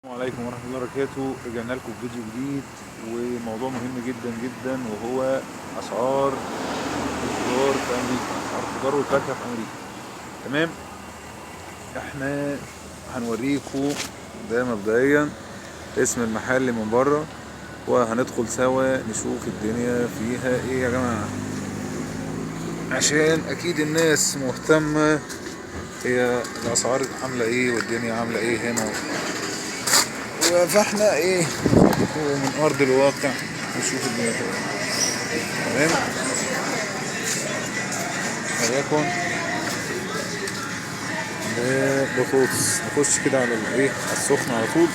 السلام عليكم ورحمة الله وبركاته. رجعنا لكم بفيديو جديد وموضوع مهم جدا جدا، وهو أسعار الخضار في أمريكا، أسعار الخضار والفاكهة في أمريكا. تمام، احنا هنوريكم ده مبدئيا اسم المحل من بره، وهندخل سوا نشوف الدنيا فيها ايه يا جماعة، عشان اكيد الناس مهتمة هي الاسعار عاملة ايه والدنيا عاملة ايه هنا. فاحنا ايه من ارض الواقع نشوف الدنيا كده. تمام، وليكن ده بطاطس، نخش كده على الايه على السخن على طول.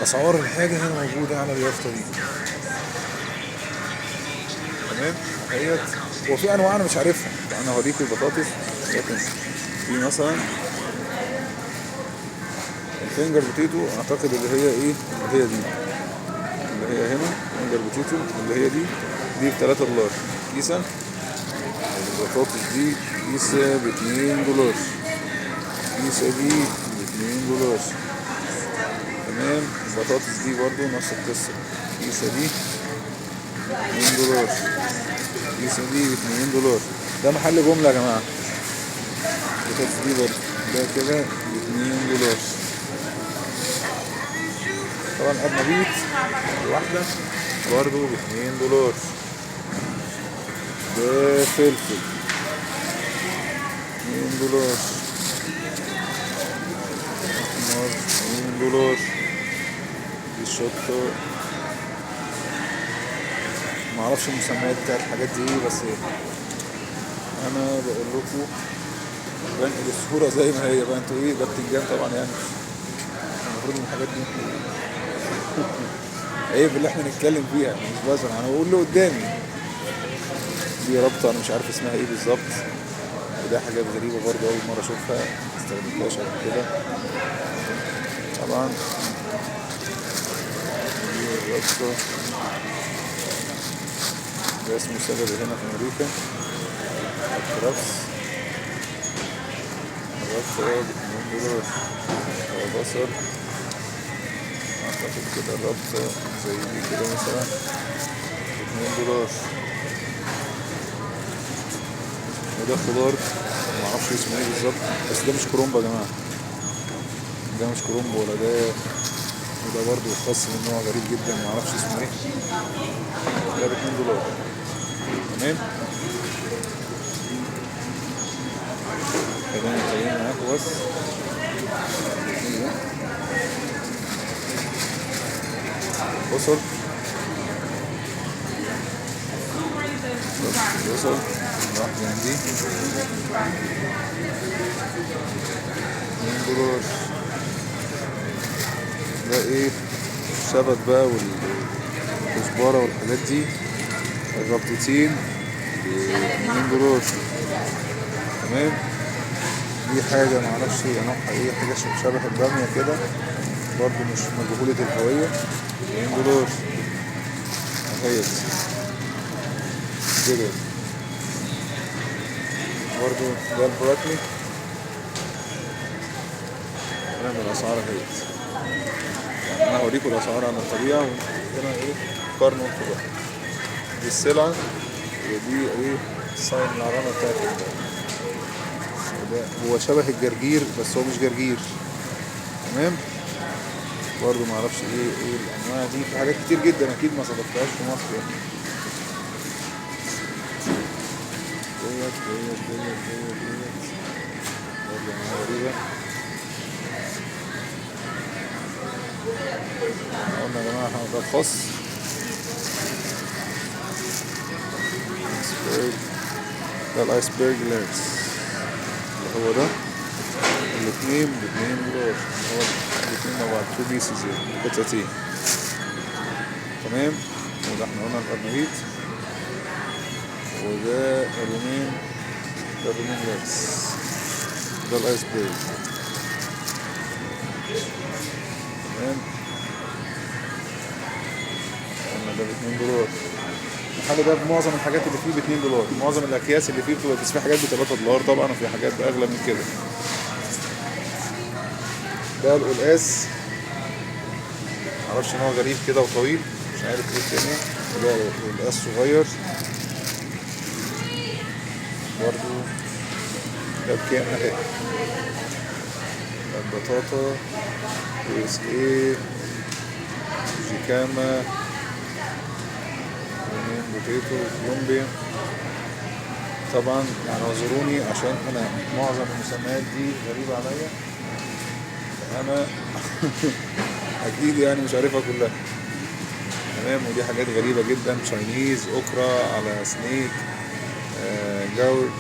اسعار الحاجه هنا موجوده على اليافطه دي. تمام، اهيت. وفي انواع انا مش عارفها، انا هوريكم البطاطس. لكن في مثلا الفينجر بوتيتو، اعتقد اللي هي ايه، اللي هي دي، اللي هي هنا فينجر بوتيتو، اللي هي دي ب 3 دولار كيسه. البطاطس دي كيسه ب 2 دولار، الكيسه دي ب 2 دولار. تمام، البطاطس دي برضو نفس القصه، الكيسه دي 2 دولار، الكيسه دي ب 2 دولار. ده محل جمله يا جماعه. البطاطس دي برضو ده كده ب 2 دولار. طبعا القرنبيط الواحده برضو ب 2 دولار. ده فلفل 2 دولار، نار 2 دولار. دي الشطة، معرفش المسميات بتاعت الحاجات دي ايه، بس انا بقول لكم بنقل الصورة زي ما هي بقى. انتوا ايه ده بتنجان طبعا، يعني المفروض ان الحاجات دي عيب اللي احنا نتكلم فيها، مش بزر، انا بقول له قدامي. دي رابطة انا مش عارف اسمها ايه بالظبط، وده حاجات غريبة برضه اول مرة اشوفها، مستخدمتهاش قبل كده طبعا. دي الرابطة، ده اسمه سبب هنا في امريكا الكرفس. الرابطة ب 2 دولار. بصل اعتقد كده الرابطة زي دي كده مثلا ب 2 دولار. وده خضار معرفش اسمه ايه بالظبط، بس ده مش كرومب يا جماعة، ده مش كرومب ولا ده. وده برضه خاص من نوع غريب جدا معرفش اسمه ايه، ده ب 2 دولار. تمام، خلينا نتكلم معاكم بس. بصل، بصل واحدة من دي 2 دولار. ده ايه، الشبت بقى والكزبرة والحاجات دي، الربطتين ب 2 دولار. تمام، دي حاجة معرفش نوعها ايه، حاجة شبه البامية كده برضو مش مجهولة الهوية، 2 دولار اهيت كده. برضو ده البروكلي، نعمل الأسعار اهيت. يعني أنا هوريكم الأسعار على الطبيعة، وهنا ايه قارنوا انتوا بقى. دي السلعة، ودي ايه الصين العلامة بتاعت ده. هو شبه الجرجير بس هو مش جرجير. تمام، برضو معرفش ايه الأنواع دي، في حاجات كتير جدا أكيد ما صدقتهاش في مصر يعني. ديت برضه أنواع غريبة. قلنا يا جماعة ده الخاص ايسبرج، ده الايسبرج ليرس اللي هو ده. الاتنين ب2 دولار، اللي هو الاتنين مع بعض 2 بيسز يعني قطعتين. تمام، وده احنا قلنا القرنبيط، وده الرومين، ده الرومين ليرس، ده الايسبرج. تمام، قلنا ده ب2 دولار. المحل ده معظم الحاجات اللي فيه ب2 دولار، معظم الاكياس اللي فيه بتبقى، بس في حاجات ب3 دولار طبعا، وفي حاجات باغلى من كده. ده القلقاس، معرفش ان هو غريب كده وطويل، مش عارف ايه الدنيا. ده القلقاس صغير برضو، ده بكام اهي. البطاطا US A جيكاما بوتيتو كولومبيا. طبعا يعني اعذروني عشان انا معظم المسميات دي غريبة عليا، انا اكيد يعني مش عارفها كلها. تمام. ودي حاجات غريبة جدا، تشاينيز، اوكرا، على سنيك، جاورد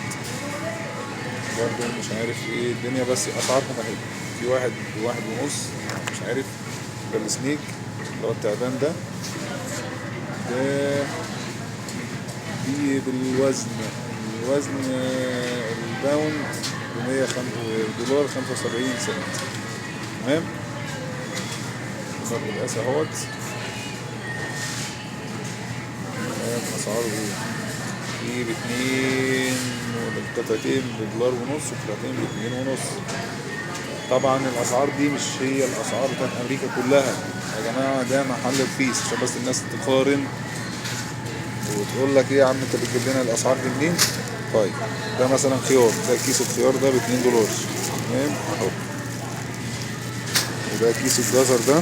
برضه مش عارف ايه الدنيا، بس اسعارهم اهي. في واحد بواحد ونص، مش عارف. ده السنيك اللي هو التعبان ده، ده دي بالوزن، الوزن الباوند $100 75 سنت. تمام. برضه القاس اهوت. تمام. اسعاره ايه؟ في باتنين، القطعتين $1.50 وقطعتين ب$2.50. طبعا الاسعار دي مش هي الاسعار بتاعت امريكا كلها يا جماعه، ده محل رخيص عشان بس الناس تقارن وتقول لك ايه يا عم انت بتجيب لنا الاسعار دي منين؟ طيب ده مثلا خيار، ده كيس الخيار ده $2. تمام اهو. وده كيس الجزر ده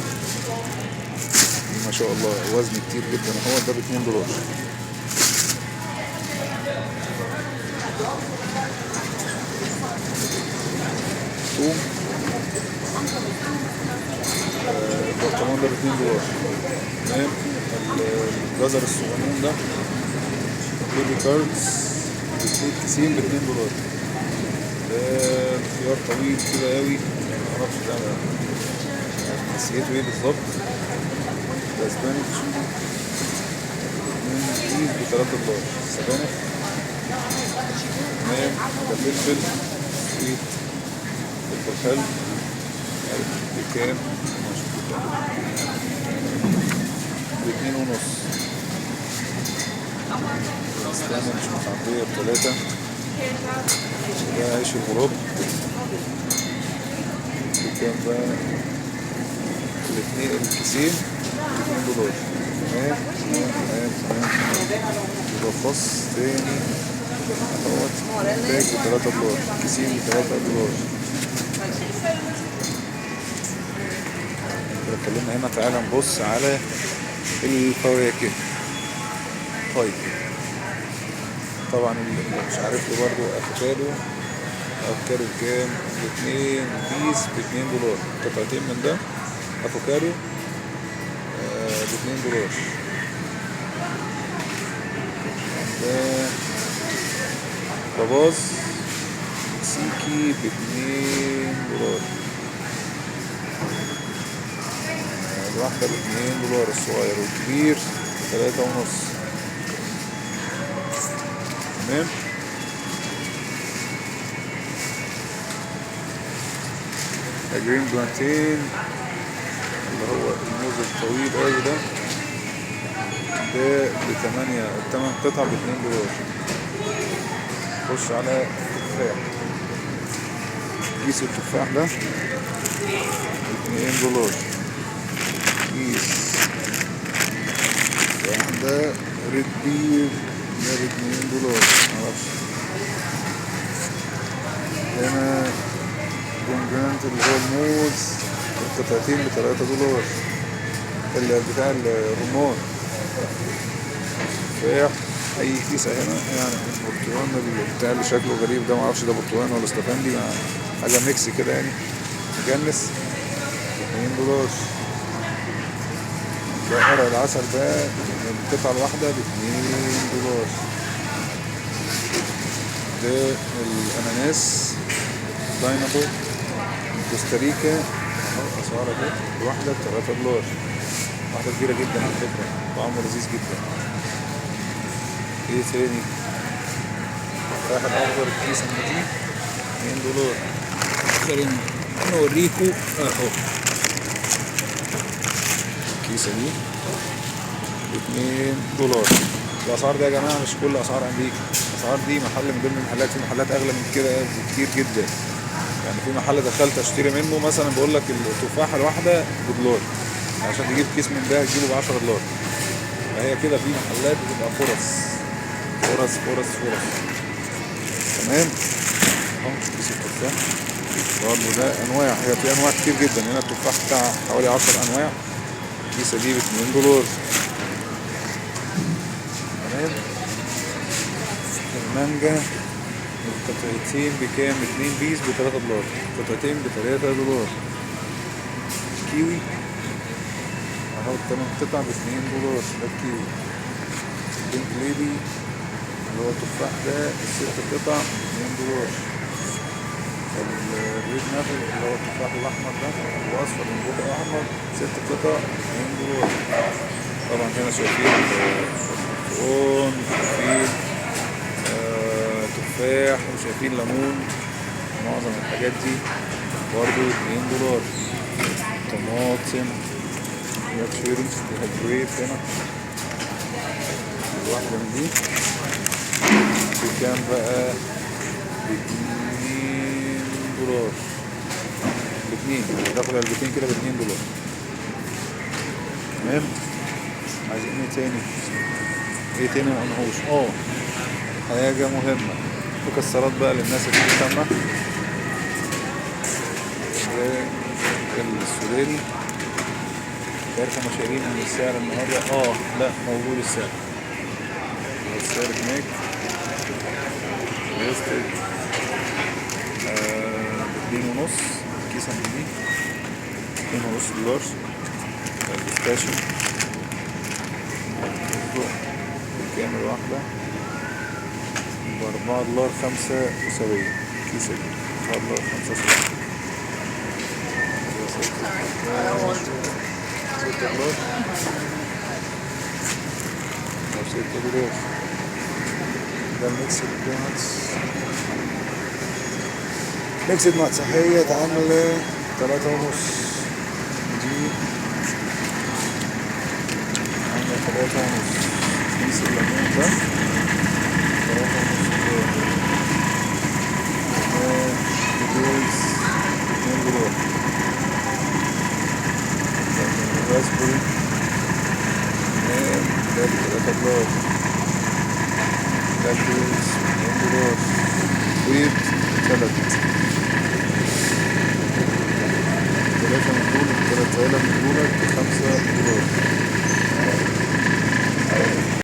ما شاء الله وزن كتير جدا اهو، ده $2. ثوم، البرطمان ده $2. تمام. الجزر الصغنون ده بيبي كاردز كيسين $2. ده خيار طويل كده قوي، معرفش ده نسيته ايه بالظبط. ده سبانخ كيس $3. سبانخ. تمام. ده فلفل سويت، فلفل حلو، عارف بكام؟ ب$2.50. استنى مش متعدية ب$3. ده عيش الغراب بكام بقى؟ الاتنين الكيسين $2. تمام تمام تمام. يبقى فص تاني اهوت باك $3، كيسين $3. اتكلمنا هنا. تعالى نبص على الفواكه. طيب طبعا اللي مش عارف له برضه افوكادو. افوكادو بكام؟ ب2 بيس $2. قطعتين من ده افوكادو $2. ده باباز سيكي $2. الواحدة $2 الصغير، والكبير $3.50. تمام. جرين بلانتين اللي هو الموز الطويل اوي ده، ده ب8 قطع $2. خش على التفاح. كيس التفاح ده $2. كيس واحدة ريد بير ده $2. معرفش. هنا بومجرانت اللي هو الموز، القطعتين $3. اللي بتاع الرمان. تفاح اي كيسة هنا. يعني البرتقال بتاع اللي شكله غريب ده، معرفش ده برتقال ولا استفندي، حاجة ميكس كده يعني مجنس، $2. ده قرع العسل ده القطعة الواحدة $2. ده الأناناس داينابو من كوستاريكا اهو، أسعارها ده الواحدة $3. واحدة كبيرة جدا على فكرة، طعمه لذيذ جدا. ايه تاني؟ التفاح الأخضر الكيس من دي $2. خلينا نوريكم اهو الكيسة دي $2. الأسعار دي يا جماعة مش كل أسعار أمريكا، الأسعار دي محل من ضمن المحلات، في محلات أغلى من كده بكتير جدا. يعني في محل دخلت اشتري منه مثلا بقول لك التفاحة الواحدة بدولار، عشان تجيب كيس من ده تجيبه ب10 دولار. فهي كده في محلات بتبقى فرص فرص فرص فرص. تمام. اهو كيس التفاح برضه ده انواع، هي في انواع كتير جدا هنا. التفاح بتاع حوالي 10 انواع، الكيسة دي ب2 دولار. تمام. المانجا القطعتين بكام؟ 2 بيس ب3 دولار، قطعتين ب3 دولار. الكيوي اهو 8 قطع ب2 دولار، ده الكيوي. البينك ليدي اللي هو التفاح ده ال6 قطع ب2 دولار. الريد نابل اللي هو التفاح الأحمر ده الأصفر من جوه أحمر 6 قطع ب2 دولار. طبعا هنا شايفين برتقال، شايفين تفاح، وشايفين ليمون. معظم الحاجات دي برضو 2 دولار. طماطم فيها تشيري فيها جريب هنا. الواحدة من دي بكام بقى؟ ب2 دولار. باتنين، تاخد علبتين كده ب2 دولار. تمام. عايزين ايه تاني؟ ايه تاني مقلناهوش؟ حاجة مهمة، مكسرات بقى للناس اللي بتسمع. السوداني مش عارف هما شايلين من السعر النهارده. لا موجود السعر، السعر هناك ويستد ب2.5 كيسة من دي، 2.5 دولار. البيستاشيو بكام الواحدة؟ ب4.75 كيسة دي، 4.75. 6 دولار أو 6 دولار. ده الميكسد ناتس، ميكسد ناتس هي عاملة 3.5. دي عاملة 3.5. كيس الليمون ده 3.5 دولار. بجوز 2 دولار. راسبري ده ب3 دولار. ده بجوز 2 دولار. بيض 3 من دول، 3 علب من دول